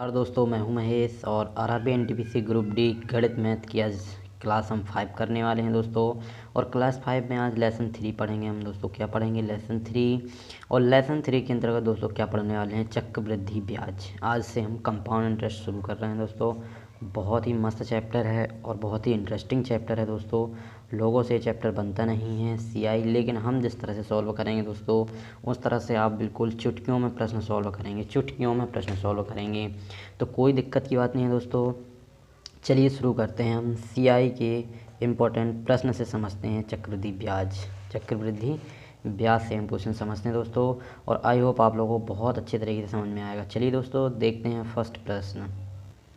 और दोस्तों मैं हूं महेश और आरआरबी एनटीपीसी ग्रुप डी गणित मैथ की आज क्लास हम 5 करने वाले हैं दोस्तों। और क्लास 5 में आज लेसन 3 पढ़ेंगे हम दोस्तों। क्या पढ़ेंगे? लेसन 3। और लेसन 3 के अंतर्गत दोस्तों क्या पढ़ने वाले हैं? चक्रवृद्धि ब्याज। आज से हम कंपाउंड इंटरेस्ट शुरू कर रहे हैं दोस्तों। बहुत ही मस्त चैप्टर है और बहुत ही इंटरेस्टिंग चैप्टर है दोस्तों। लोगों से चैप्टर बनता नहीं है सीआई, लेकिन हम जिस तरह से सॉल्व करेंगे दोस्तों उस तरह से आप बिल्कुल चुटकियों में प्रश्न सॉल्व करेंगे, चुटकियों में प्रश्न सॉल्व करेंगे, तो कोई दिक्कत की बात नहीं है दोस्तों। चलिए शुरू करते हैं। हम सीआई के इम्पोर्टेंट प्रश्न से समझते हैं चक्रवृद्धि ब्याज। चक्रवृद्धि ब्याज से हम क्वेश्चन समझते हैं दोस्तों, और आई होप आप लोगों को बहुत अच्छे तरीके से समझ में आएगा। चलिए दोस्तों देखते हैं फर्स्ट प्रश्न।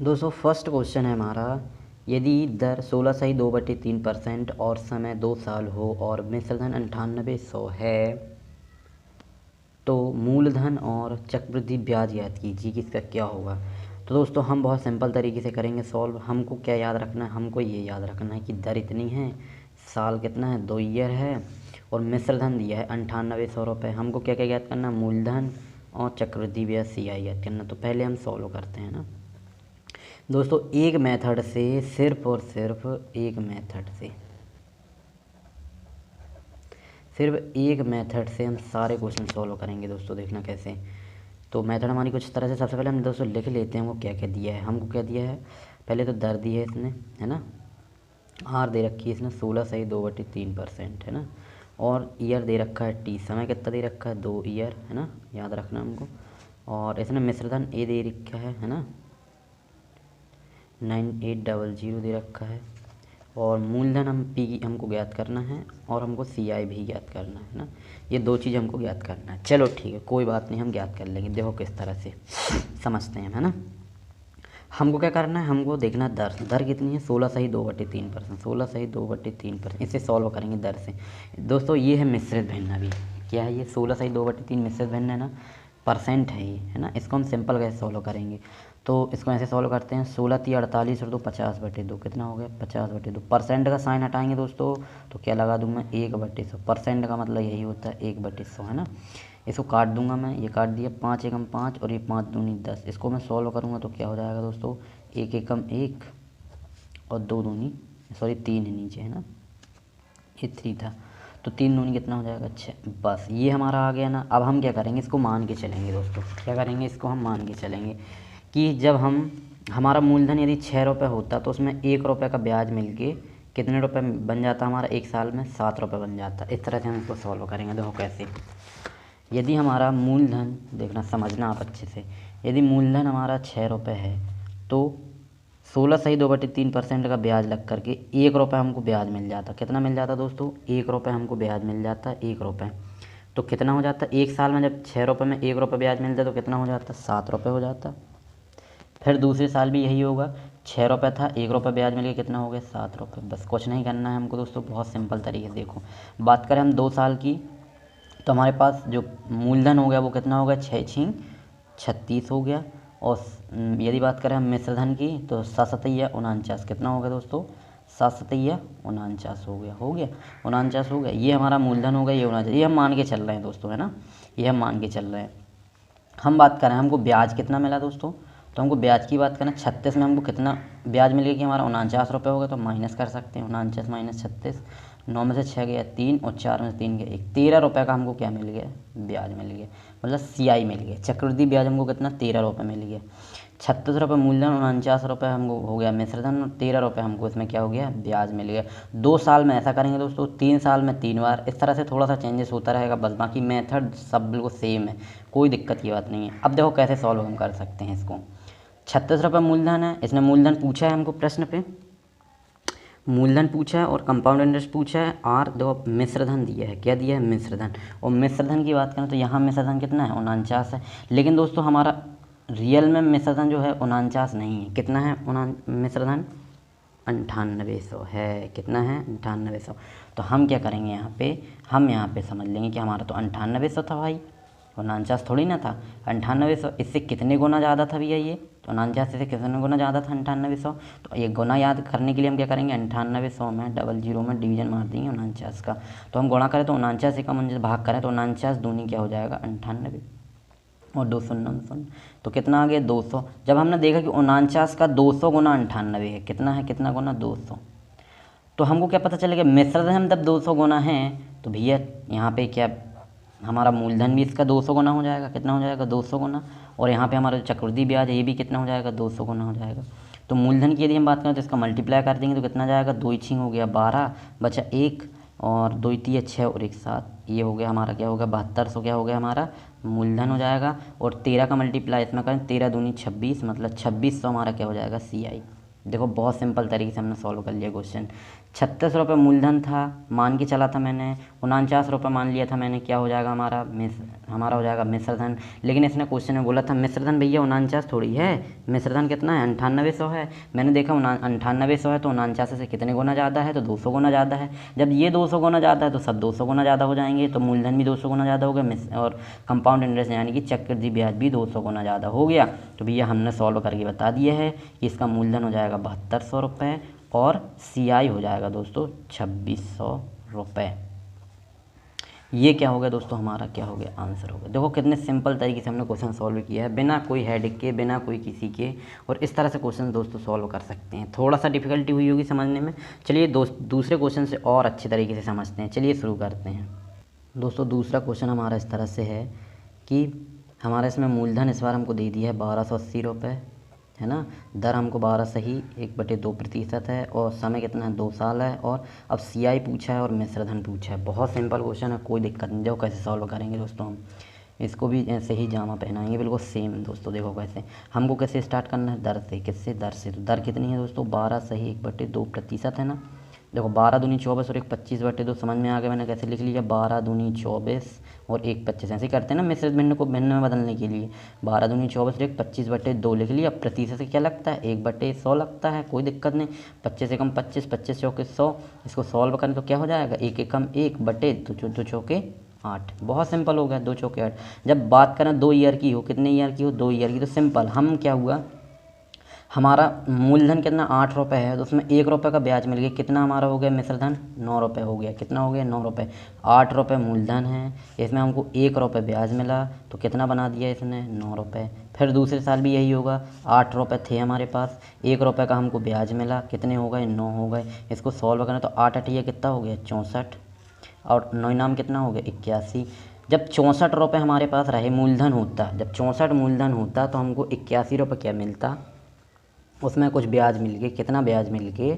दोस्तों फर्स्ट क्वेश्चन है हमारा, यदि दर 16/2/3% और समय 2 साल हो और मिश्रधन 9800 है तो मूलधन और चक्रवृद्धि ब्याज ज्ञात कीजिए कि इसका क्या होगा। तो दोस्तों हम बहुत सिंपल तरीके से करेंगे सॉल्व। हमको क्या याद रखना है? हमको ये याद रखना है कि दर इतनी है, साल कितना है, 2 ईयर है, और मिश्रधन दिया है 9800 रुपये। हमको क्या क्या ज्ञात करना है? मूलधन और चक्रवृद्धि ब्याज सीआई ज्ञात करना। तो पहले हम सॉल्व करते हैं ना दोस्तों। एक मेथड से, सिर्फ और सिर्फ एक मेथड से, सिर्फ एक मेथड से हम सारे क्वेश्चन सॉल्व करेंगे दोस्तों। देखना कैसे। तो मेथड हमारी कुछ तरह से, सबसे पहले हम दोस्तों लिख लेते हैं हमको क्या क्या दिया है। हमको क्या दिया है? पहले तो दर दी है इसने, है ना, आर दे रखी है इसने 16/2/3% है ना, और ईयर दे रखा है टी, समय कितना दे रखा है? 2 ईयर है ना, याद रखना हमको। और इसने मिश्रधन ए दे रखा है ना, 9800 दे रखा है। और मूलधन हम पी हमको ज्ञात करना है, और हमको सीआई भी ज्ञात करना है ना। ये 2 चीज़ हमको ज्ञात करना है। चलो ठीक है, कोई बात नहीं, हम ज्ञात कर लेंगे। देखो किस तरह से समझते हैं, है ना। हमको क्या करना है? हमको देखना दर, दर कितनी है? 16/2/3%, 16/2/3%। इसे सॉल्व करेंगे दर से दोस्तों। ये है मिश्रित भिन्न। अभी क्या है ये? 16/2/3 मिश्रित भिन्न है ना, परसेंट है ये, है ना। इसको हम सिंपल कैसे सॉल्व करेंगे? तो इसको ऐसे सॉल्व करते हैं, 16×3 = 48 और 2 50/2। कितना हो गया? 50/2। परसेंट का साइन हटाएंगे दोस्तों, तो क्या लगा दूँ मैं? 1/100। परसेंट का मतलब यही होता है 1/100, है ना। इसको काट दूंगा मैं, ये काट दिया, 5 एकम 5 और ये 5 दूनी 10। इसको मैं सॉल्व करूँगा तो क्या हो जाएगा दोस्तों? 1 एकम 1 और 2 दूनी, सॉरी 3 है नीचे, है ना, ये 3 था, तो 3 दूनी कितना हो जाएगा? 6। बस ये हमारा आ गया ना। अब हम क्या करेंगे? इसको मान के चलेंगे दोस्तों। क्या करेंगे? इसको हम मान के चलेंगे कि जब हमारा मूलधन यदि 6 रुपये होता तो उसमें 1 रुपये का ब्याज मिल के कितने रुपये बन जाता हमारा? 1 साल में 7 रुपये बन जाता। इस तरह से हम इसको सॉल्व करेंगे। देखो कैसे। यदि हमारा मूलधन, देखना समझना आप अच्छे से, यदि मूलधन हमारा 6 रुपये है तो 16/2/3% का ब्याज लग करके 1 रुपये हमको ब्याज मिल जाता। कितना मिल जाता दोस्तों? 1 रुपये हमको ब्याज मिल जाता, 1 रुपये। तो कितना हो जाता? 1 साल में जब 6 रुपये में 1 रुपये ब्याज मिलता तो कितना हो जाता? 7 रुपये हो जाता। फिर दूसरे साल भी यही होगा, 6 रुपये था, 1 रुपये ब्याज मिल गया, कितना हो गया? 7 रुपये। बस कुछ नहीं करना है हमको दोस्तों, बहुत सिंपल तरीके से। देखो बात करें हम 2 साल की, तो हमारे पास जो मूलधन हो गया वो कितना हो गया? 6×6 = 36 हो गया। और यदि बात करें हम मिश्रधन की तो 7×7 = 49। कितना हो गया दोस्तों? 7×7 = 49 हो गया, 49 हो गया। ये हमारा मूलधन हो गया, ये 49। ये हम मान के चल रहे हैं दोस्तों, है ना, ये हम मान के चल रहे हैं। हम बात करें हमको ब्याज कितना मिला दोस्तों, तो हमको ब्याज की बात करें, 36 में हमको कितना ब्याज मिल गया कि हमारा 49 रुपये हो गया। तो माइनस कर सकते हैं, 49 - 36, 9 में से 6 गया 3 और 4 में से 3 गया 1, 13 रुपये का हमको क्या मिल गया? ब्याज मिल गया, मतलब सीआई मिल गया। चक्रवृद्धि ब्याज हमको कितना? 13 रुपये मिल गया। 36 रुपये मूलधन, 49 रुपये हमको हो गया मिश्रधन, और 13 रुपये हमको इसमें क्या हो गया? ब्याज मिल गया। 2 साल में ऐसा करेंगे दोस्तों, 3 साल में 3 बार, इस तरह से थोड़ा सा चेंजेस होता रहेगा बस, बाकी मेथड सब बिल्कुल सेम है, कोई दिक्कत की बात नहीं है। अब देखो कैसे सॉल्व हम कर सकते हैं इसको। 36 रुपये मूलधन है, इसने मूलधन पूछा है हमको प्रश्न पे, मूलधन पूछा है और कंपाउंड इंटरेस्ट पूछा है, और देखो मिश्रधन दिया है। क्या दिया है? मिश्रधन। और मिश्रधन की बात करें तो यहाँ मिश्रधन कितना है? 49 है। लेकिन दोस्तों हमारा रियल में मिश्रधन जो है 49 नहीं है, कितना है मिश्रधन? 9800 है। कितना है? 9800। तो हम क्या करेंगे यहाँ पे? हम यहाँ पे समझ लेंगे कि हमारा तो 9800 था भाई, 49 थोड़ी ना था। 9800 इससे कितने गुना ज़्यादा था भैया ये? तो 49 से कितने गुना ज़्यादा था 9800? तो ये गुना याद करने के लिए हम क्या करेंगे? 9800 में 00 में डिवीजन मार देंगे 49 का। तो हम गुणा करें तो 49 से कम भाग करें तो 49 दूनी क्या हो जाएगा? 98। और 2 शून्य 0। तो कितना आ गया 200। जब हमने देखा कि 49 का 200 गुना 98 है, कितना है, कितना गुना 200, तो हमको क्या पता चलेगा, मिश्रधन जब 200 गुना है तो भैया यहाँ पे क्या हमारा मूलधन भी इसका 200 गुना हो जाएगा। कितना हो जाएगा 200 गुना। और यहाँ पे हमारा जो चक्रवृद्धि ब्याज है ये भी कितना हो जाएगा 200 गुना हो जाएगा। तो मूलधन की यदि हम बात करें तो इसका मल्टीप्लाई कर देंगे तो कितना जाएगा, 2 छींग हो गया 12 बचा 1 और 2 तिया 6 और 1 7, ये हो गया हमारा क्या होगा 7200 क्या हो गया हमारा मूलधन हो जाएगा। और 13 का मल्टीप्लाई इसमें करें 13 दूनी 26 मतलब 2600 हमारा क्या हो जाएगा CI। देखो बहुत सिंपल तरीके से हमने सॉल्व कर लिया क्वेश्चन। 36 रुपये मूलधन था, मान के चला था मैंने, 49 रुपये मान लिया था मैंने, क्या हो जाएगा हमारा हो जाएगा मिश्रधन। लेकिन इसने क्वेश्चन में बोला था मिश्रधन भैया 49 थोड़ी है, मिश्रधन कितना है 9800 है। मैंने देखा 9800 है तो 49 से कितने गुना ज़्यादा है, तो 200 गुना ज़्यादा है। जब ये 200 गुना ज़्यादा है तो सब 200 गुना ज़्यादा हो जाएंगे, तो मूलधन भी 200 गुना ज़्यादा हो गया और कंपाउंड इंटरेस्ट यानी कि चक्रवृद्धि ब्याज भी 200 गुना ज़्यादा हो गया। तो भैया हमने सॉल्व करके बता दिया है कि इसका मूलधन हो जाएगा 7200 रुपये और CI हो जाएगा दोस्तों 2600 रुपये। ये क्या हो गया दोस्तों, हमारा क्या हो गया आंसर हो गया। देखो कितने सिंपल तरीके से हमने क्वेश्चन सॉल्व किया है, बिना कोई हेडेक के, बिना कोई किसी के। और इस तरह से क्वेश्चन दोस्तों सॉल्व कर सकते हैं। थोड़ा सा डिफिकल्टी हुई होगी समझने में। चलिए दूसरे क्वेश्चन से और अच्छे तरीके से समझते हैं। चलिए शुरू करते हैं दोस्तों। दूसरा क्वेश्चन हमारा इस तरह से है कि हमारा इसमें मूलधन इस बार हमको दे दिया है 1280 रुपये, है ना। दर हमको 12 सही 1/2% है और समय कितना है 2 साल है। और अब CI पूछा है और मिश्रधन पूछा है। बहुत सिंपल क्वेश्चन है, कोई दिक्कत नहीं। देखो कैसे सॉल्व करेंगे दोस्तों, हम इसको भी ऐसे ही जामा पहनाएंगे बिल्कुल सेम दोस्तों। देखो कैसे हमको कैसे स्टार्ट करना है, दर से। किससे, दर से। तो दर कितनी है दोस्तों 12 सही 1/2% है ना। देखो 12 दूनी 24 और 1 25/2 समझ में आ गया। मैंने कैसे लिख लिया 12 दूनी 24 और 1 25, ऐसे करते हैं ना मिश्रित भिन्न को भिन्न में बदलने के लिए। 12 दूनी 24 और 1 25/2 लिख लिया। अब प्रतिशत से क्या लगता है 1/100 लगता है, कोई दिक्कत नहीं। 25 से कम 25, 25 चौके 100। इसको सॉल्व करें तो क्या हो जाएगा 1 एक कम 1/2 चौके 8। बहुत सिंपल हो गया 2 चौके 8। जब बात करें 2 ईयर की हो, कितने ईयर की हो 2 ईयर की, तो सिंपल हम क्या हुआ हमारा मूलधन कितना 8 रुपये है, तो उसमें 1 रुपये का ब्याज मिल गया। कितना हमारा हो गया मिश्रधन 9 रुपये हो गया। कितना हो गया 9 रुपये। 8 रुपये मूलधन है, इसमें हमको 1 रुपये ब्याज मिला, तो कितना बना दिया इसने 9 रुपये। फिर दूसरे साल भी यही होगा, 8 रुपये थे हमारे पास, 1 रुपये का हमको ब्याज मिला, कितने हो गए 9 हो गए। इसको सॉल्व करें तो 8 8 कितना हो गया 64 और 9 नाम कितना हो गया 81। जब 64 रुपये हमारे पास रहे मूलधन होता, जब 64 मूलधन होता तो हमको 81 रुपये क्या मिलता, उसमें कुछ ब्याज मिल गए। कितना ब्याज मिल के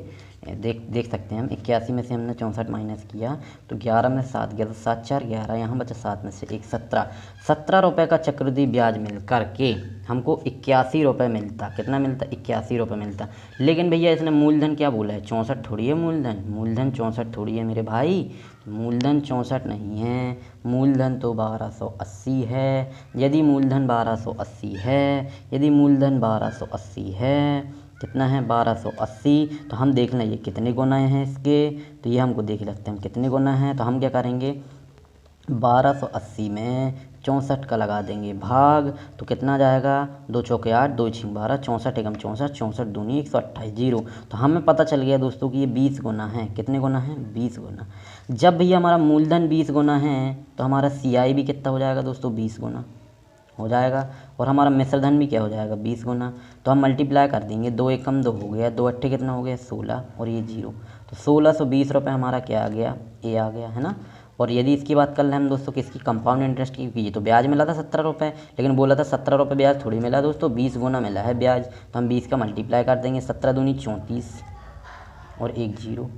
देख सकते हैं हम। 81 में से हमने 64 माइनस किया तो 11 में 7 गया तो 7 4 11, यहाँ बचा 7 में से 1 17 रुपये का चक्रवृद्धि ब्याज मिल करके हमको 81 रुपये मिलता। कितना मिलता 81 रुपये मिलता। लेकिन भैया इसने मूलधन क्या बोला है 64 थोड़ी है मूलधन, मूलधन 64 थोड़ी है मेरे भाई, मूलधन 64 नहीं है, मूलधन तो 1280 है। यदि मूलधन 1280 है, यदि मूलधन 1280 है, कितना है 1280, तो हम देख लें ये कितने गुना हैं इसके, तो ये हमको देख लेते हैं कितने गुना हैं। तो हम क्या करेंगे 1280 में 64 का लगा देंगे भाग, तो कितना जाएगा 2 चौके 8 2 छीं 12, 64 एकम 64, 64 दूनी 128 जीरो। तो हमें पता चल गया दोस्तों कि ये 20 गुना है। कितने गुना है 20 गुना। जब भैया हमारा मूलधन 20 गुना है तो हमारा CI भी कितना हो जाएगा दोस्तों 20 गुना हो जाएगा। और हमारा मिश्रधन भी क्या हो जाएगा 20 गुना। तो हम मल्टीप्लाई कर देंगे, 2 एकम 2 हो गया, 2 अट्ठे कितना हो गया 16 और ये जीरो, तो 1620 रुपये हमारा क्या आ गया ए आ गया, है ना। और यदि इसकी बात कर लें हम दोस्तों किसकी कंपाउंड इंटरेस्ट की, ये तो ब्याज मिला था 17 रुपये, लेकिन बोला था 17 रुपये ब्याज थोड़ी मिला दोस्तों, 20 गुना मिला है ब्याज। तो हम 20 का मल्टीप्लाई कर देंगे, 17 दूनी 34 और 1 जीरो।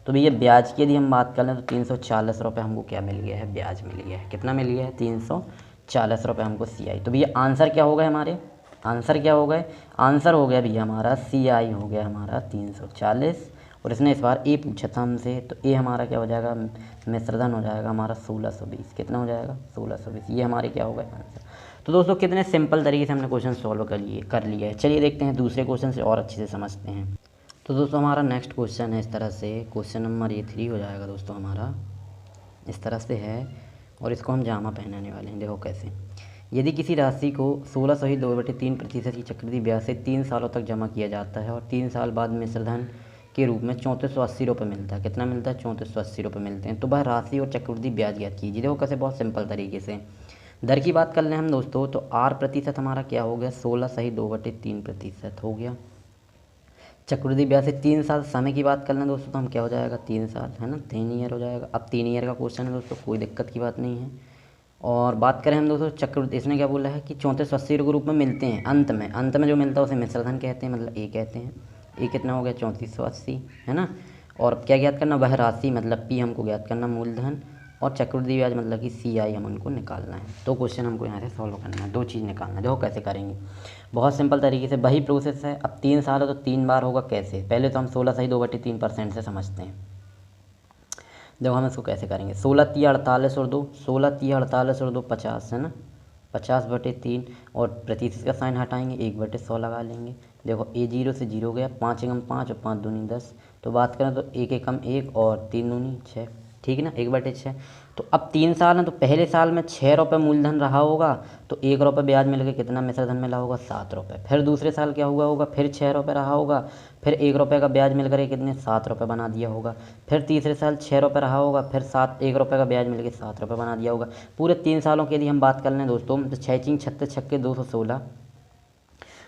तो भैया ब्याज की यदि हम बात कर लें तो 340 रुपये हमको क्या मिल गया है ब्याज मिल गया है। कितना मिल गया है 340 रुपये हमको CI। तो भैया आंसर क्या हो गए हमारे, आंसर क्या हो गए, आंसर हो गया भैया हमारा CI हो गया हमारा 340। और इसने इस बार ए पूछा था हमसे, तो ए हमारा क्या हो जाएगा मिश्रधन हो जाएगा हमारा 1620। कितना हो जाएगा 1620, ये हमारे क्या हो गए आंसर। तो दोस्तों कितने सिंपल तरीके से हमने क्वेश्चन सॉल्व कर लिया है। चलिए देखते हैं दूसरे क्वेश्चन से और अच्छे से समझते हैं। तो दोस्तों हमारा नेक्स्ट क्वेश्चन है इस तरह से, क्वेश्चन नंबर ये 3 हो जाएगा दोस्तों हमारा, इस तरह से है। और इसको हम जामा पहनाने वाले हैं। देखो कैसे, यदि किसी राशि को 16/2/3% की चक्रवृद्धि ब्याज से 3 सालों तक जमा किया जाता है और 3 साल बाद मिश्रधन के रूप में 3480 रुपये मिलता है। कितना मिलता है 3480 रुपये मिलते हैं, तो वह राशि और चक्रवृद्धि ब्याज ज्ञात कीजिए। देखो कैसे बहुत सिंपल तरीके से, दर की बात कर लें हम दोस्तों तो R प्रतिशत हमारा क्या हो गया 16 सही 2/3% हो गया। चक्रवृद्धि ब्याज से 3 साल समय की बात कर लें दोस्तों तो हम क्या हो जाएगा 3 साल है ना, 3 ईयर हो जाएगा। अब 3 ईयर का क्वेश्चन है दोस्तों, कोई दिक्कत की बात नहीं है। और बात करें हम दोस्तों चक्रवृद्धि, इसने क्या बोला है कि 3480 के रूप में मिलते हैं अंत में जो मिलता है उसे मिश्रधन कहते हैं, मतलब ए कहते हैं। ए कितना हो गया 3480 है ना। और क्या ज्ञात करना, वह राशि मतलब पी हमको ज्ञात करना मूलधन, और चक्रवृद्धि ब्याज मतलब कि CI हम उनको निकालना है। तो क्वेश्चन हमको यहाँ से सॉल्व करना है, 2 चीज़ निकालना है। देखो कैसे करेंगे, बहुत सिंपल तरीके से वही प्रोसेस है। अब 3 साल है तो 3 बार होगा, कैसे, पहले तो हम 16 सही 2/3% से समझते हैं। देखो हम इसको कैसे करेंगे, 16 तिया 48 और 2, 16 तिया 48 और 2 50 है ना, 50/3 और प्रतिशत का साइन हटाएंगे 1/100 लगा लेंगे। देखो ए 0 से 0 गया, 5 एकम 5 और 5 दूनी 10। तो बात करें तो 1 एकम 1 और 3 दूनी 6, ठीक है ना, 1/6। तो अब 3 साल है तो पहले साल में 6 रुपये मूलधन रहा होगा, तो 1 रुपये ब्याज मिल के कितना मिश्रधन मिला होगा 7 रुपये। फिर दूसरे साल क्या हुआ होगा, फिर 6 रुपये रहा होगा, फिर 1 रुपये का ब्याज मिल कर कितने 7 रुपये बना दिया होगा। फिर तीसरे साल 6 रुपये रहा होगा, फिर 1 रुपये का ब्याज मिल के 7 रुपये बना दिया होगा। पूरे 3 सालों के लिए हम बात कर लें दोस्तों तो 6 3 36 छक्के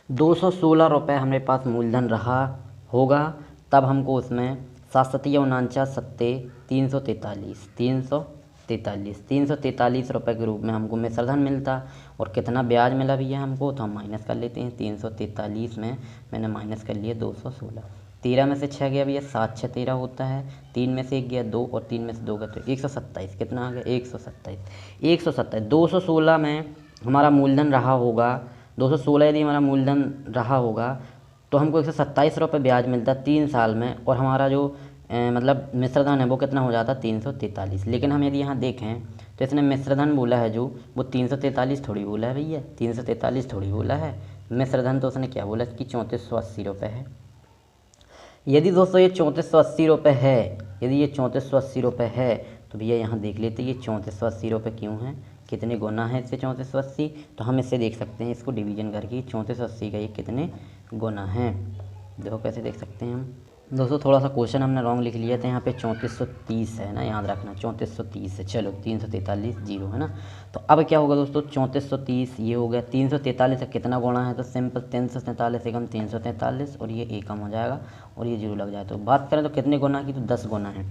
216 रुपये हमारे पास मूलधन रहा होगा। तब हमको उसमें 7 सतिया 49 सत्ते 343 रुपये के रूप में हमको मिश्रधन मिलता। और कितना ब्याज मिला भैया हमको, तो हम माइनस कर लेते हैं। 343 में मैंने माइनस कर लिया 216। 13 में से 6 गया भैया, 7 6 13 होता है, 3 में से 1 गया 2 और 3 में से 2 गया तो 127। कितना आ गया 127। 216 में हमारा मूलधन रहा होगा, 216 यदि हमारा मूलधन रहा होगा तो हमको 127 रुपये ब्याज मिलता 3 साल में। और हमारा जो मतलब मिश्रधन है वो कितना हो जाता 343। लेकिन हम यदि यहाँ देखें तो इसने मिश्रधन बोला है जो, वो 343 थोड़ी बोला है भैया, 343 थोड़ी बोला है। मिश्रधन तो उसने क्या बोला कि 3480 रुपये है। यदि दोस्तों ये 3480 रुपये है, यदि ये 3480 रुपये है तो भैया यहाँ देख लेते ये 3480 रुपये क्यों है, कितने गुना है इससे 3480। तो हम इससे देख सकते हैं, इसको डिवीजन करके 3480 का ये कितने गुना है। देखो कैसे देख सकते हैं हम दोस्तों, थोड़ा सा क्वेश्चन हमने रॉन्ग लिख लिया था, यहाँ पे 3430 है ना, याद रखना 3430 है। चलो 343 जीरो है ना। तो अब क्या होगा दोस्तों 3430 ये हो गया, 343 का कितना गुणा है, तो सिंपल 343 एकम 343 और ये एकम हो जाएगा और ये जीरो लग जाए। तो बात करें तो कितने गुना की, तो 10 गुना है।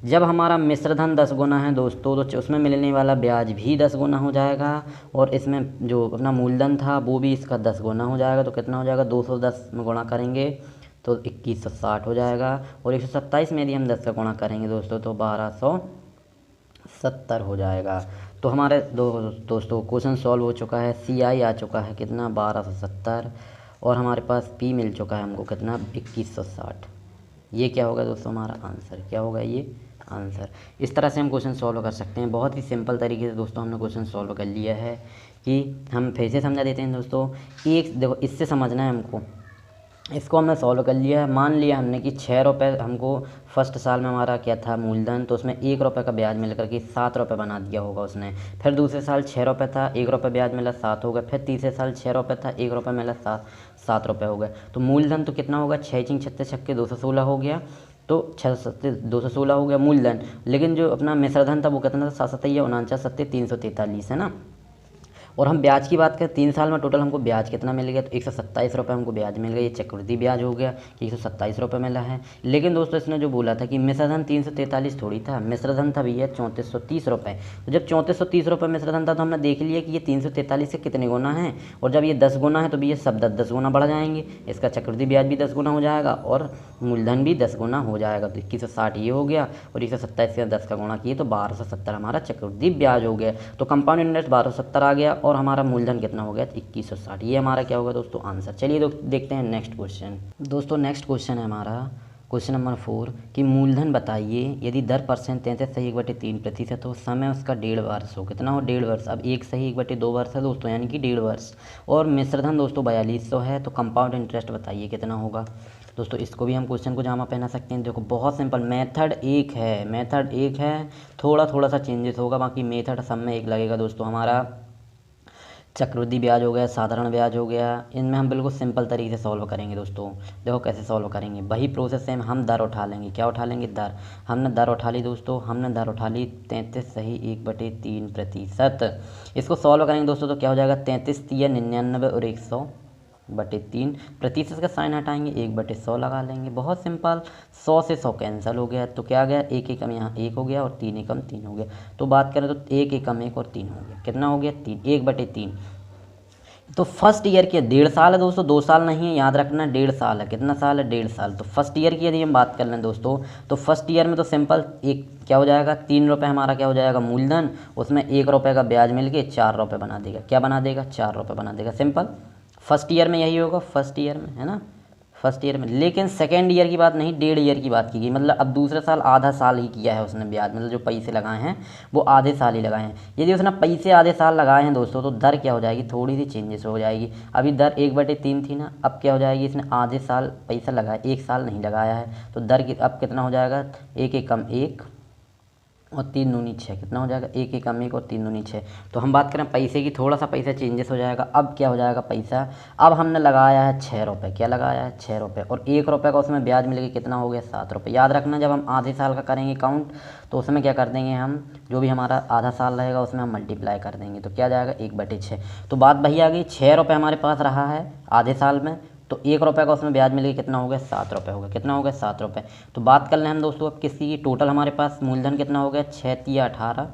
जब हमारा मिश्रधन 10 गुना है दोस्तों तो उसमें मिलने वाला ब्याज भी 10 गुना हो जाएगा, और इसमें जो अपना मूलधन था वो भी इसका 10 गुना हो जाएगा। तो कितना हो जाएगा 210 में गुणा करेंगे तो 2160 हो जाएगा, और 127 में यदि हम 10 का गुणा करेंगे दोस्तों तो 1270 हो जाएगा। तो हमारे दोस्तों क्वेश्चन सॉल्व हो चुका है। CI आ चुका है कितना 1270, और हमारे पास P मिल चुका है हमको कितना 2160। ये क्या होगा दोस्तों हमारा आंसर, क्या होगा ये आंसर। इस तरह से हम क्वेश्चन सॉल्व कर सकते हैं, बहुत ही सिंपल तरीके से दोस्तों हमने क्वेश्चन सॉल्व कर लिया है। कि हम फिर से समझा देते हैं दोस्तों, एक देखो इससे समझना है हमको, इसको हमने सॉल्व कर लिया है। मान लिया हमने कि 6 रुपये हमको फर्स्ट साल में हमारा क्या था मूलधन, तो उसमें 1 रुपये का ब्याज मिल करके 7 रुपये बना दिया होगा उसने। फिर दूसरे साल 6 रुपये था, 1 रुपये ब्याज मिला 7 हो गया। फिर तीसरे साल 6 रुपये था, 1 रुपये मिला 7 रुपये हो गया। तो मूलधन तो कितना होगा 6 6 36 छक्के 216 हो गया, तो 6 7 216 हो गया मूलधन। लेकिन जो अपना मिश्रधन था वो कितना था 7 7 49 7 343 है ना। और हम ब्याज की बात करें 3 साल में टोटल हमको ब्याज कितना मिल गया, तो 127 रुपये हमको ब्याज मिल गया। ये चक्रवृद्धि ब्याज हो गया कि 127 रुपये मिला है। लेकिन दोस्तों इसने जो बोला था कि मिश्रधन 343 थोड़ी था, मिश्रधन था भैया 3430 रुपये। तो जब 3430 रुपये मिश्रधन था तो हमने देख लिया कि ये 343 से कितने गुना है, और जब ये 10 गुना है तो भैया सब 10 गुना बढ़ जाएंगे। इसका चक्रवृद्धि ब्याज भी 10 गुना हो जाएगा और मूलधन भी 10 गुना हो जाएगा। तो 2160 ये हो गया, और 127 से 10 का गुणा किए तो 1270 हमारा चक्रवृद्धि ब्याज हो गया। तो कंपाउंड इंटरेस्ट 1270 आ गया, और हमारा मूलधन कितना हो गया 2160। ये हमारा क्या होगा दोस्तों आंसर। चलिए देखते हैं नेक्स्ट क्वेश्चन। दोस्तों नेक्स्ट क्वेश्चन है हमारा क्वेश्चन नंबर 4 कि मूलधन बताइए यदि दर % 33 सही 1/3% हो, समय उसका 1.5 वर्ष हो। कितना हो 1.5 वर्ष। अब 1 सही 1/2 वर्ष है दोस्तों, यानी कि 1.5 वर्ष। और मिश्रधन दोस्तों 4200 है, तो कंपाउंड इंटरेस्ट बताइए कितना होगा। दोस्तों इसको भी हम क्वेश्चन को जामा पहना सकते हैं। देखो बहुत सिंपल, मेथड एक है, थोड़ा सा चेंजेस होगा, बाकी मेथड सब में एक लगेगा दोस्तों। हमारा चक्रवृद्धि ब्याज हो गया, साधारण ब्याज हो गया, इनमें हम बिल्कुल सिंपल तरीके से सॉल्व करेंगे दोस्तों। देखो कैसे सॉल्व करेंगे, वही प्रोसेस से हम दर उठा लेंगे। क्या उठा लेंगे? दर। हमने दर उठा ली दोस्तों, हमने दर उठा ली 33 सही 1/3%। इसको सॉल्व करेंगे दोस्तों तो क्या हो जाएगा? 33 तिया 99 और 100/3। प्रतिशत का साइन हटाएंगे, 1/100 लगा लेंगे। बहुत सिंपल। 100 से 100 कैंसिल हो गया तो क्या आ गया? एक एकम यहाँ 1 हो गया और 3 एकम 3 हो गया। तो बात करें तो 1 एकम 1 और 3 हो गया। कितना हो गया? 3, 1/3। तो फर्स्ट ईयर की 1.5 साल है दोस्तों, 2 साल नहीं है, याद रखना 1.5 साल है। कितना साल है? 1.5 साल। तो फर्स्ट ईयर की यदि हम बात कर लें दोस्तों, तो फर्स्ट ईयर में तो सिंपल एक क्या हो जाएगा? 3 रुपये हमारा क्या हो जाएगा? मूलधन। उसमें 1 रुपये का ब्याज मिल के 4 रुपये बना देगा। क्या बना देगा? 4 रुपये बना देगा। सिंपल। फर्स्ट ईयर में यही होगा, फर्स्ट ईयर में, है ना, फर्स्ट ईयर में। लेकिन सेकेंड ईयर की बात नहीं, 1.5 ईयर की बात की गई। मतलब अब दूसरे साल आधा साल ही किया है उसने ब्याज, मतलब जो पैसे लगाए हैं वो आधे साल ही लगाए हैं। यदि उसने पैसे आधे साल लगाए हैं दोस्तों तो दर क्या हो जाएगी? थोड़ी सी चेंजेस हो जाएगी। अभी दर 1/3 थी ना, अब क्या हो जाएगी? इसने आधे साल पैसा लगाया, 1 साल नहीं लगाया है, तो दर की अब कितना हो जाएगा? 1 एकम 1 और 3 दूनी 6। कितना हो जाएगा? 1 एकम 1 और 3 दूनी 6। तो हम बात करें पैसे की, थोड़ा सा पैसा चेंजेस हो जाएगा। अब क्या हो जाएगा पैसा? अब हमने लगाया है 6 रुपये। क्या लगाया है? 6 रुपये। और 1 रुपये का उसमें ब्याज मिलेगा, कितना हो गया? 7 रुपये। याद रखना जब हम आधे साल का करेंगे काउंट तो उसमें क्या कर देंगे हम, जो भी हमारा आधा साल रहेगा उसमें हम मल्टीप्लाई कर देंगे तो क्या आ जाएगा? 1/6। तो बात वही आ गई, 6 रुपये हमारे पास रहा है आधे साल में, तो 1 रुपये का उसमें ब्याज मिलेगा, कितना हो गया? 7 रुपये हो गया। कितना हो गया? 7 रुपये। तो बात कर लें हम दोस्तों अब किसी की, टोटल हमारे पास मूलधन कितना हो गया? 6 तिया 18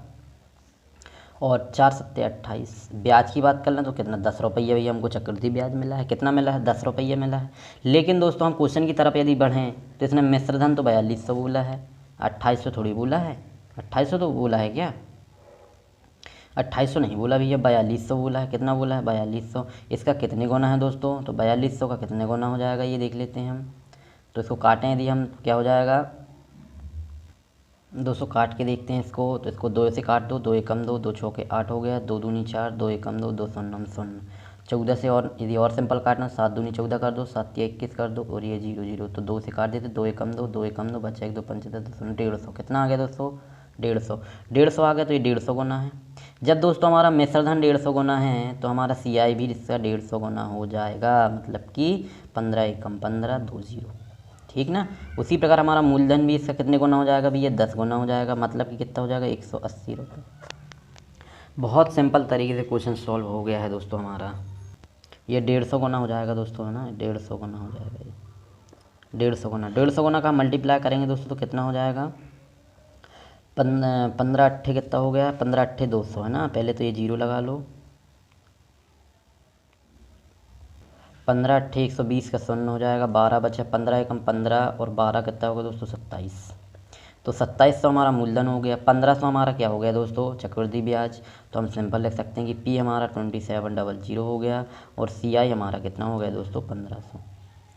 और 4 सत्ते 28। ब्याज की बात कर लें तो कितना? 10 रुपये भैया हमको चक्रवृद्धि ब्याज मिला है। कितना मिला है? 10 रुपये मिला है। लेकिन दोस्तों हम क्वेश्चन की तरफ यदि बढ़ें तो इसने मिश्रधन तो 4200 बोला है, 2800 थोड़ी बोला है। 2800 तो बोला है क्या? 2800 नहीं बोला भैया, 4200 बोला है। कितना बोला है? 4200। इसका कितने गुना है दोस्तों? तो 4200 का कितने गुना हो जाएगा ये देख लेते हैं हम। तो इसको काटें यदि हम, क्या हो जाएगा? 200 काट के देखते हैं इसको, तो इसको 2 से काट दो, 2 एकम 2, 2 चौके 8 हो गया, 2 दूनी 4, 2 एकम 2, 2 शून्य 0। 14 से और यदि और सिंपल काटना, 7 दूनी 14 कर दो, 7 तिया 21 कर दो और ये 0 0। तो 2 से काट देते, 2 एकम 2, 2 एकम 2, बचा 1 2 75 2 150। कितना आ गया दोस्तों? 150। 150 आ गया तो ये 150 गुना है। जब दोस्तों हमारा मिश्रधन 150 गुना है तो हमारा CI भी इसका 150 गुना हो जाएगा, मतलब कि 15 एकम 15 2 0। ठीक ना। उसी प्रकार हमारा मूलधन भी इसका कितने गुना हो जाएगा भैया? 10 गुना हो जाएगा, मतलब कि कितना हो जाएगा? 180 रुपये। बहुत सिंपल तरीके से क्वेश्चन सॉल्व हो गया है दोस्तों हमारा। ये 150 गुना हो जाएगा दोस्तों, है ना, 150 गुना हो जाएगा ये, 150 गुना। 150 गुना का मल्टीप्लाई करेंगे दोस्तों तो कितना हो जाएगा? 15 अट्ठे कितना हो गया? 15 अट्ठे 200, है ना। पहले तो ये 0 लगा लो, 15 अट्ठे 120 का शून्य हो जाएगा, 12 बचा, 15 एकम 15 और 12 कितना होगा दोस्तों? 27। तो 2700 हमारा मूलधन हो गया। 1500 हमारा क्या हो गया दोस्तों? चक्रवृद्धि ब्याज। तो हम सिंपल लिख सकते हैं कि P हमारा 2700 हो गया और CI हमारा कितना हो गया दोस्तों? 1500।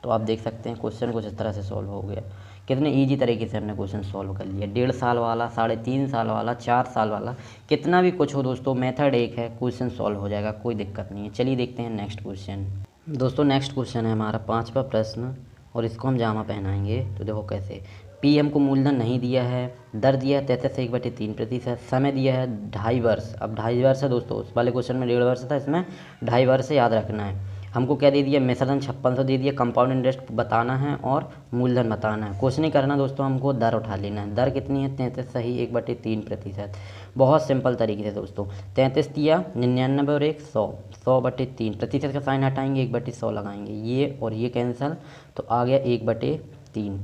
तो आप देख सकते हैं क्वेश्चन कुछ इस तरह से सॉल्व हो गया। कितने ईजी तरीके से हमने क्वेश्चन सॉल्व कर लिया। 1.5 साल वाला, 3.5 साल वाला, 4 साल वाला, कितना भी कुछ हो दोस्तों, मेथड एक है, क्वेश्चन सॉल्व हो जाएगा, कोई दिक्कत नहीं है। चलिए देखते हैं नेक्स्ट क्वेश्चन। दोस्तों नेक्स्ट क्वेश्चन है हमारा 5वां प्रश्न और इसको हम जामा पहनाएंगे। तो देखो कैसे। P हमको मूलधन नहीं दिया है, दर दिया है 33 1/3%, समय दिया है 2.5 वर्ष। अब 2.5 वर्ष है दोस्तों, उस वाले क्वेश्चन में 1.5 वर्ष था, इसमें 2.5 वर्ष याद रखना है। हमको क्या दे दिया? मिश्रधन 5600 दे दिया, कंपाउंड इंटरेस्ट बताना है और मूलधन बताना है। कुछ नहीं करना दोस्तों, हमको दर उठा लेना है। दर कितनी है? 33 सही 1/3%। बहुत सिंपल तरीके से दोस्तों, 33 तिया 99 और 100, 100/3। प्रतिशत का साइन हटाएंगे, 1/100 लगाएंगे, ये और ये कैंसिल, तो आ गया 1/3।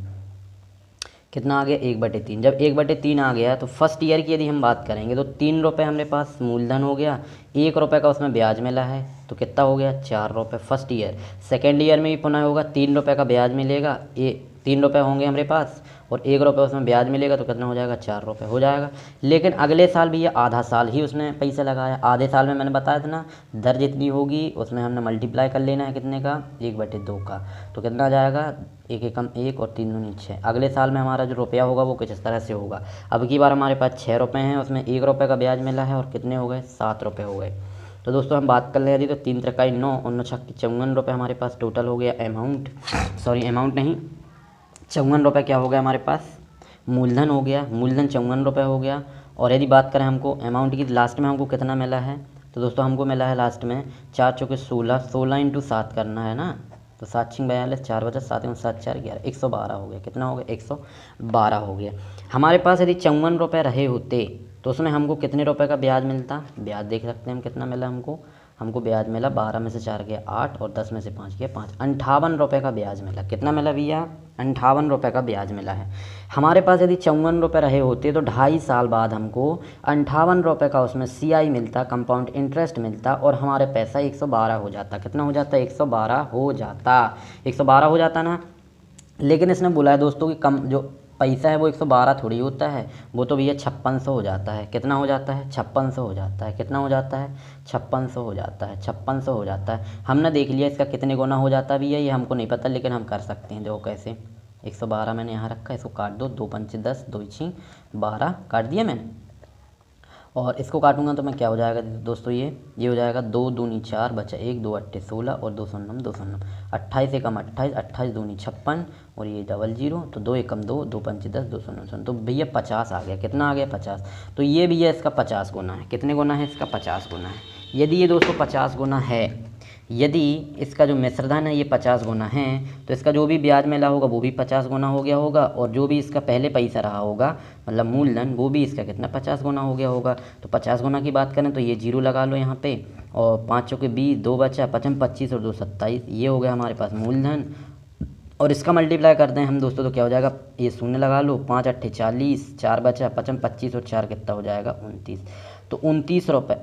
कितना आ गया? 1/3। जब 1/3 आ गया तो फर्स्ट ईयर की यदि हम बात करेंगे तो 3 रुपये हमारे पास मूलधन हो गया, 1 रुपये का उसमें ब्याज मिला है, तो कितना हो गया? 4 रुपये फर्स्ट ईयर। सेकेंड ईयर में भी पुनः होगा, 3 रुपये का ब्याज मिलेगा, 3 रुपये होंगे हमारे पास और 1 रुपये उसमें ब्याज मिलेगा, तो कितना हो जाएगा? 4 रुपये हो जाएगा। लेकिन अगले साल भी ये आधा साल ही उसने पैसा लगाया। आधे साल में मैंने बताया था ना, दर जितनी होगी उसमें हमने मल्टीप्लाई कर लेना है, कितने का? 1/2 का। तो कितना आ जाएगा? 1 एकम 1 और 3 दूनी 6। अगले साल में हमारा जो रुपया होगा वो कुछ इस तरह से होगा। अब की बार हमारे पास 6 रुपये हैं, उसमें 1 रुपये का ब्याज मिला है और कितने हो गए? 7 रुपये हो गए। तो दोस्तों हम बात कर ले रही तो 3 त्रिकाई 9 और 9 छक्के 54 रुपये हमारे पास टोटल हो गया अमाउंट, अमाउंट नहीं, 54 रुपये क्या हो गया हमारे पास? मूलधन हो गया। मूलधन 54 रुपये हो गया। और यदि बात करें हमको अमाउंट की, लास्ट में हमको कितना मिला है? तो दोस्तों हमको मिला है लास्ट में 4 चौके 16, 16 इंटू 7 करना है ना, तो 7 छिंग 42, 4 बचा 7 में 7 4 11, 112 हो गया। कितना हो गया? 112 हो गया। हमारे पास यदि 54 रुपये रहे होते तो उसमें हमको कितने रुपए का ब्याज मिलता? ब्याज देख सकते हैं हम कितना मिला हमको ब्याज मिला 12 में से 4 गया 8 और 10 में से 5 गया 5, 58 रुपये का ब्याज मिला। कितना मिला भैया? 58 रुपये का ब्याज मिला है। हमारे पास यदि 54 रुपये रहे होते तो 2.5 साल बाद हमको 58 रुपये का उसमें CI मिलता, कंपाउंड इंटरेस्ट मिलता, और हमारे पैसा 112 हो जाता। कितना हो जाता? 112 हो जाता, 112 हो जाता ना। लेकिन इसने बोला है दोस्तों कि कम जो पैसा है वो 112 थोड़ी होता है, वो तो भैया 5600 हो जाता है। कितना हो जाता है? 5600 हो जाता है। कितना हो जाता है? 5600 हो जाता है, 5600 हो जाता है। हमने देख लिया इसका कितने गुना हो जाता है भैया, ये हमको नहीं पता, लेकिन हम कर सकते हैं। देखो कैसे, 112 मैंने यहाँ रखा है, इसको काट दो, 2 पंचे 10, 2 छीं 12 काट दिया मैंने, और इसको काटूंगा तो मैं क्या हो जाएगा दोस्तों, ये हो जाएगा 2 दूनी 4 बचा 1, 2 अट्ठे 16 और 2 9 2 9 28 एकम 28, 28 दूनी 56 और ये 00, तो 2 एकम 2, 2 पंचे 10, 2 9 तो भैया 50 आ गया। कितना आ गया? 50। तो ये भैया इसका 50 गुना है। कितने गुना है इसका? 50 गुना है। यदि ये दोस्तों 50 गुना है, यदि इसका जो मिश्रधन है ये 50 गुना है, तो इसका जो भी ब्याज मिला होगा वो भी 50 गुना हो गया होगा, और जो भी इसका पहले पैसा रहा होगा मतलब मूलधन, वो भी इसका कितना 50 गुना हो गया होगा। तो 50 गुना की बात करें तो ये 0 लगा लो यहाँ पे, और 5 चौके 20, 2 बचा 55 25 और 2 27, ये हो गया हमारे पास मूलधन। और इसका मल्टीप्लाई करते हैं हम दोस्तों तो क्या हो जाएगा, ये शून्य लगा लो, 5 अट्ठे 40, 4 बचा 55 25 और 4 कितना हो जाएगा 29। तो 29 रुपये।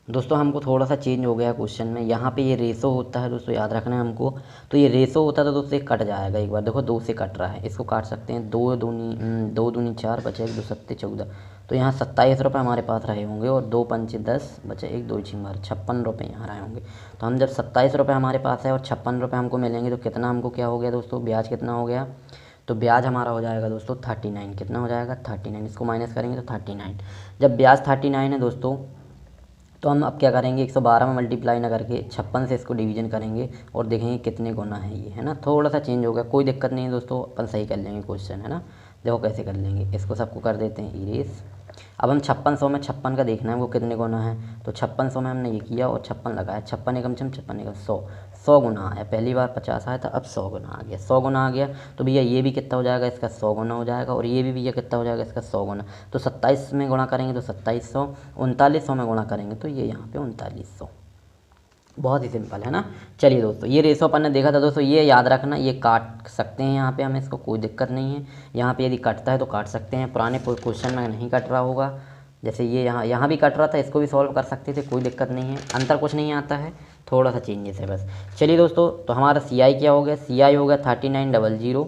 दोस्तों हमको थोड़ा सा चेंज हो गया क्वेश्चन में, यहाँ पे ये रेशो होता है दोस्तों, याद रखना है हमको। तो ये रेशो होता है तो दोस्तों कट जाएगा एक बार, देखो 2 से कट रहा है, इसको काट सकते हैं। 2 दूनी 4 बचा 1, 2 सत्ते 14, तो यहाँ 27 रुपये हमारे पास रहे होंगे, और 2 पंचे 10 बचा 1, 2 छिंग 56 रुपये यहाँ रहे होंगे। तो हम जब 27 रुपये हमारे पास है और 56 रुपये हमको मिलेंगे तो कितना हमको क्या हो गया दोस्तों, ब्याज कितना हो गया? तो ब्याज हमारा हो जाएगा दोस्तों 39। कितना हो जाएगा? 39। इसको माइनस करेंगे तो 39। जब ब्याज 39 है दोस्तों, तो हम अब क्या करेंगे, 112 में मल्टीप्लाई ना करके 56 से इसको डिवीजन करेंगे और देखेंगे कितने गुना है ये, है ना। थोड़ा सा चेंज हो गया, कोई दिक्कत नहीं है दोस्तों, अपन सही कर लेंगे क्वेश्चन, है ना। देखो कैसे कर लेंगे, इसको सबको कर देते हैं इरेज। अब हम 5600 में 56 का देखना है वो कितने गुना है, तो 5600 में हमने ये किया और 56 लगाया, 56 एकम 56 एकम 100 गुना आया। पहली बार 50 आया था, अब 100 गुना आ गया, 100 गुना आ गया। तो भैया ये भी कितना हो जाएगा, इसका 100 गुना हो जाएगा, और ये भी भैया कितना हो जाएगा, इसका 100 गुना। तो 27 में गुणा करेंगे तो 2700, 3900 में गुणा करेंगे तो ये यहाँ पे 3900। बहुत ही सिंपल है ना। चलिए दोस्तों, ये रेशो अपन ने देखा था दोस्तों, ये याद रखना, ये काट सकते हैं यहाँ पे हम, इसको कोई दिक्कत नहीं है। यहाँ पे यदि कटता है तो काट सकते हैं, पुराने क्वेश्चन में नहीं कट रहा होगा, जैसे ये यहाँ भी कट रहा था, इसको भी सॉल्व कर सकते थे, कोई दिक्कत नहीं है। अंतर कुछ नहीं आता है, थोड़ा सा चेंजेस है बस। चलिए दोस्तों, तो हमारा CI क्या हो गया, CI हो गया 3900,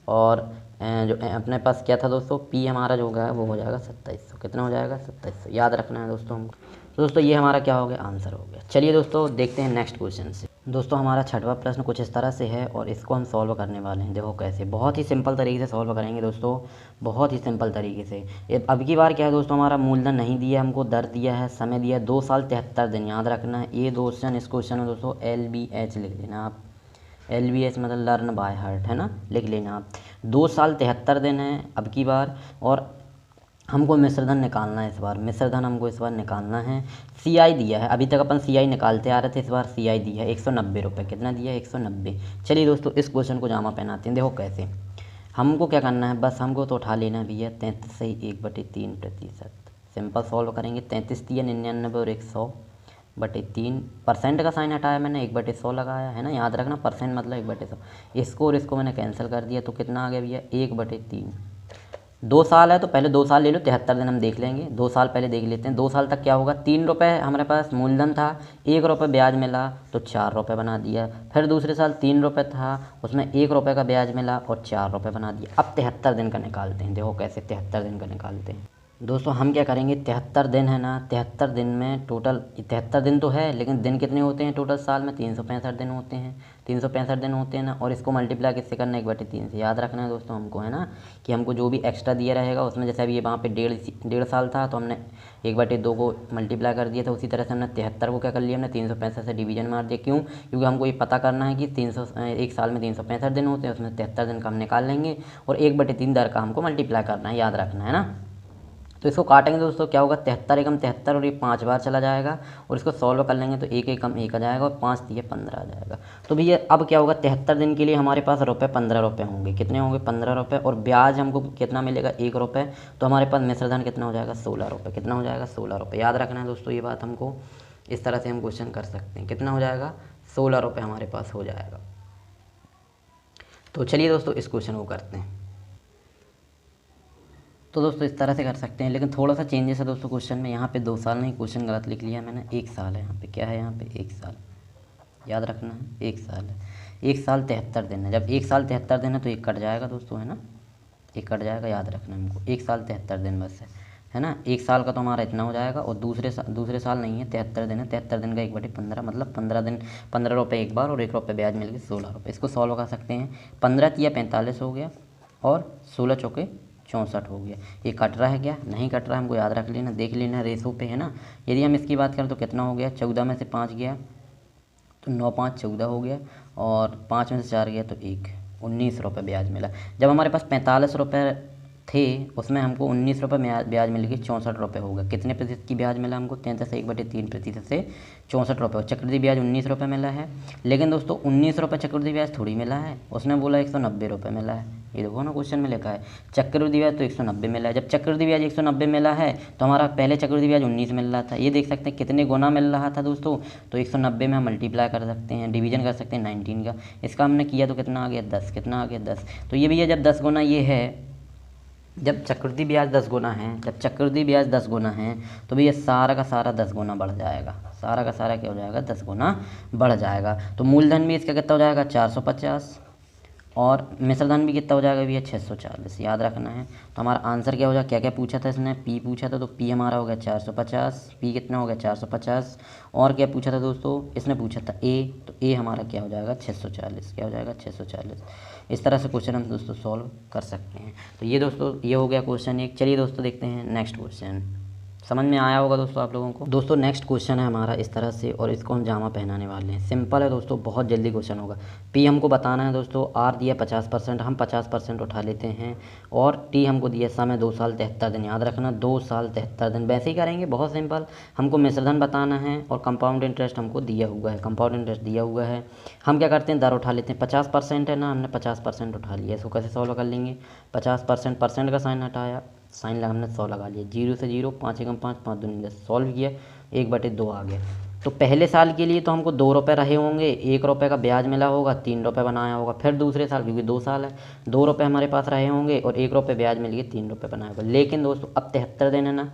और जो अपने पास क्या था दोस्तों, P हमारा जो होगा वो हो जाएगा 2700। कितना हो जाएगा? 2700, याद रखना है दोस्तों हमको। तो दोस्तों ये हमारा क्या हो गया, आंसर हो गया। चलिए दोस्तों देखते हैं नेक्स्ट क्वेश्चन से। दोस्तों हमारा 6वां प्रश्न कुछ इस तरह से है, और इसको हम सॉल्व करने वाले हैं। देखो कैसे, बहुत ही सिंपल तरीके से सॉल्व करेंगे दोस्तों, बहुत ही सिंपल तरीके से। अब की बार क्या है दोस्तों, हमारा मूलधन नहीं दिया, हमको दर दिया है, समय दिया है 2 साल 73 दिन, याद रखना है। ये क्वेश्चन, इस क्वेश्चन में दोस्तों LBH लिख लेना आप, LBH मतलब लर्न बाय हार्ट, है ना, लिख लेना आप। 2 साल 73 दिन है अब की बार, और हमको मिश्रधन निकालना है इस बार, मिश्रधन हमको इस बार निकालना है। CI दिया है, अभी तक अपन CI निकालते आ रहे थे, इस बार CI दिया है 190 रुपये। कितना दिया है? 190। चलिए दोस्तों इस क्वेश्चन को जामा पहनाते हैं। देखो कैसे, हमको क्या करना है, बस हमको तो उठा लेना है भैया 33 से 1/3%। सिंपल सॉल्व करेंगे, 33 दिया 99 और 100/3, परसेंट का साइन हटाया मैंने, 1/100 लगाया, है ना, याद रखना परसेंट मतलब 1/100। इसको और इसको मैंने कैंसिल कर दिया, तो कितना आ गया भैया 1/3। 2 साल है तो पहले 2 साल ले लो, 73 दिन हम देख लेंगे, 2 साल पहले देख लेते हैं। 2 साल तक क्या होगा, 3 रुपये हमारे पास मूलधन था, 1 रुपये ब्याज मिला तो 4 रुपये बना दिया। फिर दूसरे साल 3 रुपये था, उसमें 1 रुपये का ब्याज मिला और 4 रुपये बना दिया। अब 73 दिन का निकालते हैं। देखो कैसे 73 दिन का निकालते हैं दोस्तों। हम क्या करेंगे, 73 दिन है ना, 73 दिन में टोटल 73 दिन तो है, लेकिन दिन कितने होते हैं टोटल साल में, 365 दिन होते हैं, 365 दिन होते हैं ना। और इसको मल्टीप्लाई किससे करना है, 1/3 से। याद रखना है दोस्तों हमको, है ना, कि हमको जो भी एक्स्ट्रा दिया रहेगा उसमें, जैसे अभी ये वहाँ पे 1.5 साल था तो हमने 1/2 को मल्टीप्लाई कर दिया था, उसी तरह से हमने 73 को क्या कर लिया, हमने 365 से डिवीजन मार दिया। क्यों? क्योंकि हमको ये पता करना है कि 1 साल में 365 दिन होते हैं, उसमें 73 दिन का हम निकाल लेंगे, और 1/3 दर का हमको मल्टीप्लाई करना है, याद रखना है ना। तो इसको काटेंगे दोस्तों, क्या होगा 73 एकम 73, और ये 5 बार चला जाएगा, और इसको सॉल्व कर लेंगे तो 1 एकम 1 आ जाएगा, और 5 दिए 15 आ जाएगा। तो भैया अब क्या होगा, 73 दिन के लिए हमारे पास रुपये 15 रुपये होंगे। कितने होंगे 15 रुपये, और ब्याज हमको कितना मिलेगा 1 रुपये। तो हमारे पास मिश्र धन कितना हो जाएगा 16 रुपये। कितना हो जाएगा 16 रुपये। याद रखना है दोस्तों ये बात हमको, इस तरह से हम क्वेश्चन कर सकते हैं। कितना हो जाएगा 16 रुपये हमारे पास हो जाएगा। तो चलिए दोस्तों इस क्वेश्चन को करते हैं। तो दोस्तों इस तरह से कर सकते हैं, लेकिन थोड़ा सा चेंजेस है दोस्तों क्वेश्चन में। यहाँ पे 2 साल नहीं, क्वेश्चन गलत लिख लिया मैंने, 1 साल है यहाँ पे। क्या है यहाँ पे 1 साल, याद रखना है 1 साल है। 1 साल 73 दिन है। जब 1 साल 73 दिन है तो 1 कट जाएगा दोस्तों, है ना, 1 कट जाएगा, याद रखना हमको। 1 साल 73 दिन बस है ना। 1 साल का तो हमारा इतना हो जाएगा, और दूसरे साल नहीं है, 73 दिन है। 73 दिन का 1/15 मतलब 15 दिन, 15 रुपये एक बार, और 1 रुपये ब्याज मिल गए 16 रुपये। इसको सॉल्व कर सकते हैं। 15 तिया 45 हो गया, और 16 चौके 64 हो गया। ये कट रहा है क्या, नहीं कट रहा है, हमको याद रख लेना, देख लेना रेशो पे, है ना। यदि हम इसकी बात करें तो कितना हो गया, 14 में से 5 गया तो 9 5 14 हो गया, और 5 में से 4 गया तो 1, 19 रुपये ब्याज मिला। जब हमारे पास 45 रुपये थे, उसमें हमको 19 रुपये ब्याज मिल गई, 64 रुपये होगा। कितने प्रतिशत की ब्याज मिला हमको, 33 से 1/3% से 64 रुपये। और चक्रवृद्धि ब्याज 19 रुपये मिला है। लेकिन दोस्तों 19 रुपये चक्रवृद्धि ब्याज थोड़ी मिला है, उसने बोला 190 रुपये मिला है। ये देखो ना क्वेश्चन में लिखा है चक्रवृद्धि ब्याज तो 190 मिला है। जब चक्रवृद्धि ब्याज 190 मिला है तो हमारा पहले चक्रवृद्धि ब्याज 19 मिल रहा था। ये देख सकते हैं कितने गुना मिल रहा था दोस्तों। तो 190 में हम मल्टीप्लाई कर सकते हैं, डिवीजन कर सकते हैं 19 का। इसका हमने किया तो कितना आ गया 10। कितना आ गया 10। तो ये भैया जब 10 गुना ये है, जब चक्रवृद्धि ब्याज 10 गुना है, जब चक्रवृद्धि ब्याज 10 गुना है, तो भैया सारा का सारा 10 गुना बढ़ जाएगा। सारा का सारा क्या हो जाएगा 10 गुना बढ़ जाएगा। तो मूलधन भी इसका कितना हो जाएगा 450, और मिश्र धन भी कितना हो जाएगा भैया 640। याद रखना है। तो हमारा आंसर क्या हो जाएगा, क्या क्या पूछा था इसने, पी पूछा था, तो पी हमारा हो गया 450। पी कितना हो गया 450। और क्या पूछा था दोस्तों, इसने पूछा था ए, तो ए हमारा क्या हो जाएगा 640। क्या हो जाएगा 640। इस तरह से क्वेश्चन हम दोस्तों सॉल्व कर सकते हैं। तो ये दोस्तों ये हो गया क्वेश्चन 1। चलिए दोस्तों देखते हैं नेक्स्ट क्वेश्चन। समझ में आया होगा दोस्तों आप लोगों को। दोस्तों नेक्स्ट क्वेश्चन है हमारा इस तरह से, और इसको हम जामा पहनाने वाले हैं। सिंपल है दोस्तों, बहुत जल्दी क्वेश्चन होगा। पी हमको बताना है दोस्तों, आर दिया 50%, हम 50% उठा लेते हैं, और टी हमको दिया समय 2 साल 73 दिन। याद रखना 2 साल 73 दिन। वैसे ही करेंगे, बहुत सिंपल। हमको मिश्रधन बताना है, और कंपाउंड इंटरेस्ट हमको दिया हुआ है, कंपाउंड इंटरेस्ट दिया हुआ है। हम क्या करते हैं दर उठा लेते हैं। 50% है ना, हमने 50% उठा लिया। इसको कैसे सॉल्व कर लेंगे, 50% परसेंट का साइन हटाया, साइन लगा हमने 100 लगा लिया। 0 से 0, 5 एकम 5, 5 दूनी 10, सॉल्व किया, 1/2 आ गया। तो पहले साल के लिए तो हमको 2 रुपये रहे होंगे, 1 रुपये का ब्याज मिला होगा, 3 रुपये बनाया होगा। फिर दूसरे साल, क्योंकि 2 साल है, 2 रुपये हमारे पास रहे होंगे, और 1 रुपये ब्याज मिल गया, 3 रुपये बनाया होगा। लेकिन दोस्तों अब 73 दिन है ना,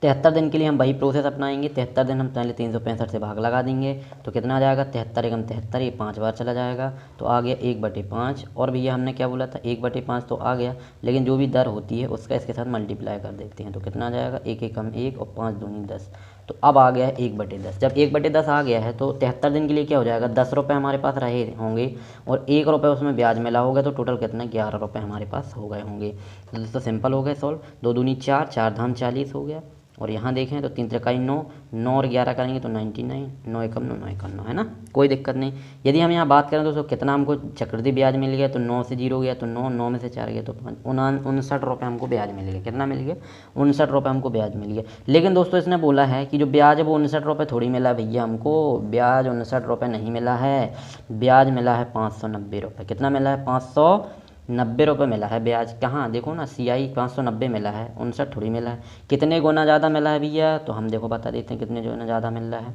73 दिन के लिए हम वही प्रोसेस अपनाएंगे। 73 दिन हम पहले 365 से भाग लगा देंगे, तो कितना आ जाएगा 73 एकम 73, ये 5 बार चला जाएगा, तो आ गया 1/5। और भैया हमने क्या बोला था 1/5 तो आ गया, लेकिन जो भी दर होती है उसका इसके साथ मल्टीप्लाई कर देते हैं, तो कितना आ जाएगा 1 एकम 1, और 5 दूनी 10। तो अब आ गया है 1/10। जब 1/10 आ गया है तो 73 दिन के लिए क्या हो जाएगा 10 रुपये हमारे पास रहे होंगे, और 1 रुपये उसमें ब्याज मिला होगा, तो टोटल कितना 11 रुपये हमारे पास हो गए होंगे। तो दोस्तों सिंपल हो गए सॉल्व। 2 दूनी 4, 4 धाम 40 हो गया, और यहाँ देखें तो 3 त्रिकाई 9, 9 और 11 करेंगे तो 99, 9 एकम 9, 9 एकम 9, है ना, कोई दिक्कत नहीं। यदि हम यहाँ बात करें दोस्तों कितना हमको चक्रवृद्धि ब्याज मिल गया, तो 9 से 0 गया तो 9, 9 में से 4 गया तो 5, 59 रुपये हमको ब्याज मिल गया। कितना मिल गया 59 रुपये हमको ब्याज मिल गया। लेकिन दोस्तों इसने बोला है कि जो ब्याज है वो 59 रुपये थोड़ी मिला भैया, हमको ब्याज 59 रुपये नहीं मिला है, ब्याज मिला है 590 रुपये। कितना मिला है 590 रुपये मिला है ब्याज। कहाँ देखो ना, CI 590 मिला है, 59 थोड़ी मिला है। कितने गुना ज़्यादा मिला है भैया, तो हम देखो बता देते हैं कितने जो है ना ज़्यादा मिल रहा है।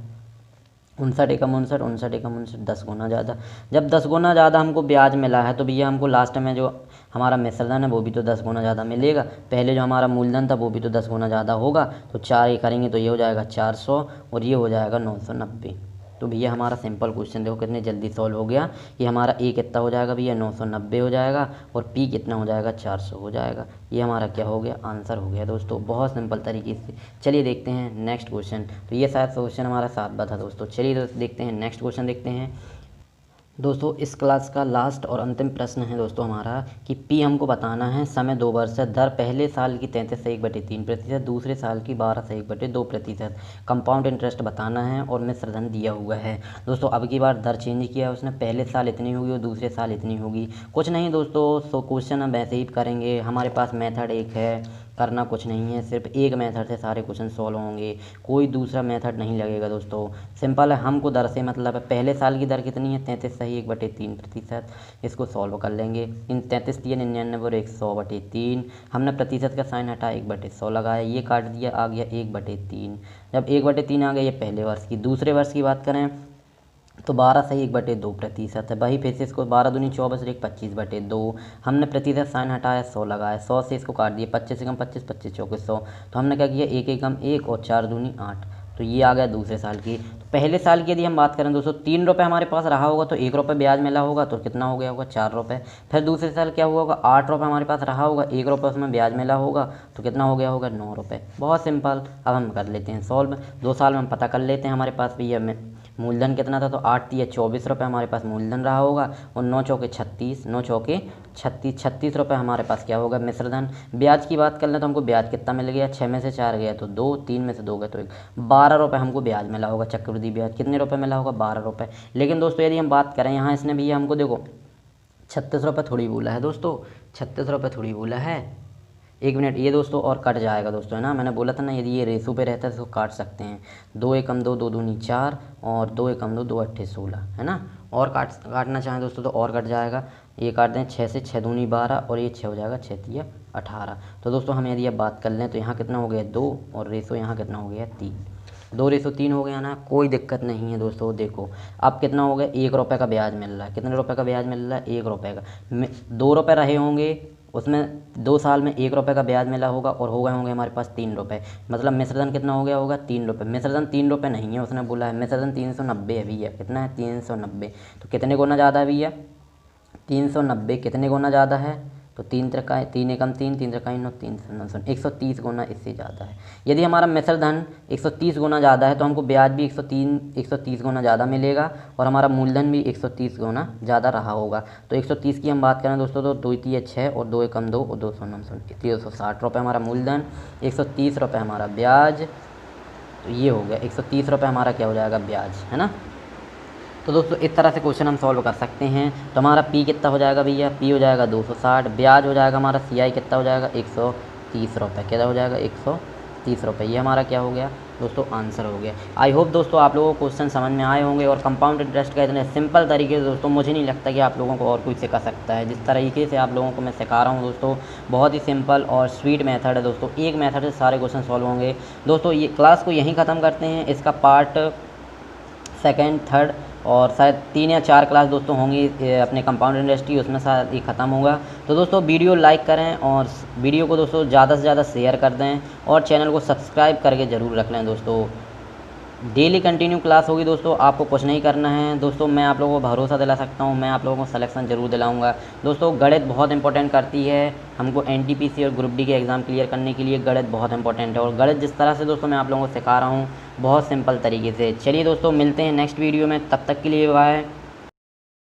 59 एकम 59, 59 एकम 59, 10 गुना ज़्यादा। जब 10 गुना ज़्यादा हमको ब्याज मिला है तो भैया हमको लास्ट में जो हमारा मिश्रधन है वो भी तो 10 गुना ज़्यादा मिलेगा। पहले जो हमारा मूलधन था वो भी तो 10 गुना ज़्यादा होगा। तो 4 ये करेंगे तो ये हो जाएगा 400, और ये हो जाएगा 990। तो भैया हमारा सिंपल क्वेश्चन देखो कितने जल्दी सॉल्व हो गया। ये हमारा ए कितना हो जाएगा भैया 990 हो जाएगा, और पी कितना हो जाएगा 400 हो जाएगा। ये हमारा क्या हो गया आंसर हो गया दोस्तों, बहुत सिंपल तरीके से। चलिए देखते हैं नेक्स्ट क्वेश्चन। तो ये शायद क्वेश्चन हमारा 7वां था दोस्तों। चलिए दोस्तों देखते हैं नेक्स्ट क्वेश्चन देखते हैं। दोस्तों इस क्लास का लास्ट और अंतिम प्रश्न है दोस्तों हमारा कि पी हमको बताना है समय 2 वर्ष है, दर पहले साल की 33 से 1/3%, दूसरे साल की 12 से 1/2%, कंपाउंड इंटरेस्ट बताना है, और मिश्रधन दिया हुआ है। दोस्तों अब की बार दर चेंज किया है उसने, पहले साल इतनी होगी और दूसरे साल इतनी होगी। कुछ नहीं दोस्तों, सो क्वेश्चन हम वैसे ही करेंगे। हमारे पास मेथड एक है करना कुछ नहीं है, सिर्फ एक मेथड से सारे क्वेश्चन सॉल्व होंगे, कोई दूसरा मेथड नहीं लगेगा दोस्तों। सिंपल है, हमको दर से मतलब है। पहले साल की दर कितनी है 33 सही 1/3%, इसको सॉल्व कर लेंगे। इन 33 3 99 और 100/3, हमने प्रतिशत का साइन हटाया 1/100 लगाया, ये काट दिया, आ गया 1/3। जब 1/3 आ गया, ये पहले वर्ष की। दूसरे वर्ष की बात करें तो 12 सही 1/2% है। वही फिर से इसको 12 दूनी 24 और 1 25/2, हमने प्रतिशत साइन हटाया 100 लगाया, 100 से इसको काट दिया, 25 से कम 25, 25 चौके 100, तो हमने क्या किया 1 एकम 1 और 4 दूनी 8, तो ये आ गया दूसरे साल की। तो पहले साल की यदि हम बात करें दोस्तों, 3 रुपये हमारे पास रहा होगा तो 1 रुपये ब्याज मिला होगा, तो कितना हो गया होगा 4 रुपये। फिर दूसरे साल क्या हुआ होगा, 8 रुपये हमारे पास रहा होगा, 1 रुपये उसमें ब्याज मिला होगा, तो कितना हो गया होगा 9 रुपये। बहुत सिंपल। अब हम कर लेते हैं सॉल्व। 2 साल में हम पता कर लेते हैं हमारे पास भैया में मूलधन कितना था, तो 8 तिया 24 रुपये हमारे पास मूलधन रहा होगा, और 9 चौके 36, 9 चौके 36, 36 रुपये हमारे पास क्या होगा मिश्रधन। ब्याज की बात कर लें तो हमको ब्याज कितना मिल गया, 6 में से 4 गया तो 2, 3 में से 2 गया तो 1, 12 रुपये हमको ब्याज मिला होगा। चक्रवृद्धि ब्याज कितने रुपये मिला होगा, 12 रुपये। लेकिन दोस्तों यदि हम बात करें यहाँ, इसने भैया हमको देखो 36 रुपये थोड़ी बोला है दोस्तों, 36 रुपये थोड़ी बोला है। 1 मिनट, ये दोस्तों और कट जाएगा दोस्तों, है ना। मैंने बोला था ना यदि ये रेशो पे रहता है तो काट सकते हैं। 2 एकम 2, 2 दूनी 4, और 2 एकम 2, 2 अट्ठे 16, है ना। और काटना चाहें दोस्तों तो और कट जाएगा। ये काट दें 6 से 6 दूनी 12, और ये 6 हो जाएगा 6 तिया 18। तो दोस्तों हम यदि अब बात कर लें तो यहाँ कितना हो गया 2, और रेशो यहाँ कितना हो गया 3, 2:3 हो गया ना, कोई दिक्कत नहीं है दोस्तों। देखो अब कितना हो गया, 1 रुपये का ब्याज मिल रहा है। कितने रुपये का ब्याज मिल रहा है, 1 रुपये का। 2 रुपये रहे होंगे उसमें, 2 साल में 1 रुपये का ब्याज मिला होगा, और हो गए होंगे हमारे पास 3 रुपये। मतलब मिश्रधन कितना हो गया होगा 3 रुपये। मिश्रधन 3 रुपये नहीं है, उसने बोला है मिश्रधन 390 है भैया। कितना है 390, तो कितने गुना ज़्यादा है भैया 390, कितने गुना ज़्यादा है, तो 3 त्रिका 3 एकम 3, 3 त्रिका 9, 3 9, 130 गुना इससे ज़्यादा है। यदि हमारा मिश्रधन 130 गुना ज़्यादा है तो हमको ब्याज भी 130 गुना ज़्यादा मिलेगा, और हमारा मूलधन भी 130 गुना ज़्यादा रहा होगा। तो 130 की हम बात करें दोस्तों तो 2 तिया 6, और 2 एकम 2, और 2 9 360 रुपये हमारा मूलधन, 130 रुपये हमारा ब्याज। तो ये हो गया 130 रुपये हमारा क्या हो जाएगा ब्याज, है ना। तो दोस्तों इस तरह से क्वेश्चन हम सॉल्व कर सकते हैं। तो हमारा पी कितना हो जाएगा भैया, पी हो जाएगा 260, ब्याज हो जाएगा हमारा सी आई कितना हो जाएगा 130 रुपये, क्या हो जाएगा 130 रुपये। ये हमारा क्या हो गया दोस्तों आंसर हो गया। आई होप दोस्तों आप लोगों को क्वेश्चन समझ में आए होंगे, और कंपाउंड इंटरेस्ट का इतने सिंपल तरीके से दोस्तों मुझे नहीं लगता कि आप लोगों को और कोई सिखा सकता है। जिस तरीके से आप लोगों को मैं सिखा रहा हूँ दोस्तों, बहुत ही सिंपल और स्वीट मेथड है दोस्तों। एक मेथड से सारे क्वेश्चन सॉल्व होंगे दोस्तों। ये क्लास को यहीं ख़त्म करते हैं। इसका पार्ट 2nd 3rd और शायद 3 या 4 क्लास दोस्तों होंगी अपने कंपाउंड इंडस्ट्री, उसमें शायद ये ख़त्म होगा। तो दोस्तों वीडियो लाइक करें, और वीडियो को दोस्तों ज़्यादा से ज़्यादा शेयर कर दें, और चैनल को सब्सक्राइब करके ज़रूर रख लें दोस्तों। डेली कंटिन्यू क्लास होगी दोस्तों, आपको कुछ नहीं करना है दोस्तों। मैं आप लोगों को भरोसा दिला सकता हूँ, मैं आप लोगों को सिलेक्शन ज़रूर दिलाऊंगा दोस्तों। गणित बहुत इंपॉर्टेंट करती है हमको, एनटीपीसी और ग्रुप डी के एग्ज़ाम क्लियर करने के लिए गणित बहुत इंपॉर्टेंट है। और गणित जिस तरह से दोस्तों मैं आप लोगों को सिखा रहा हूँ बहुत सिंपल तरीके से। चलिए दोस्तों मिलते हैं नेक्स्ट वीडियो में, तब तक के लिए बाय।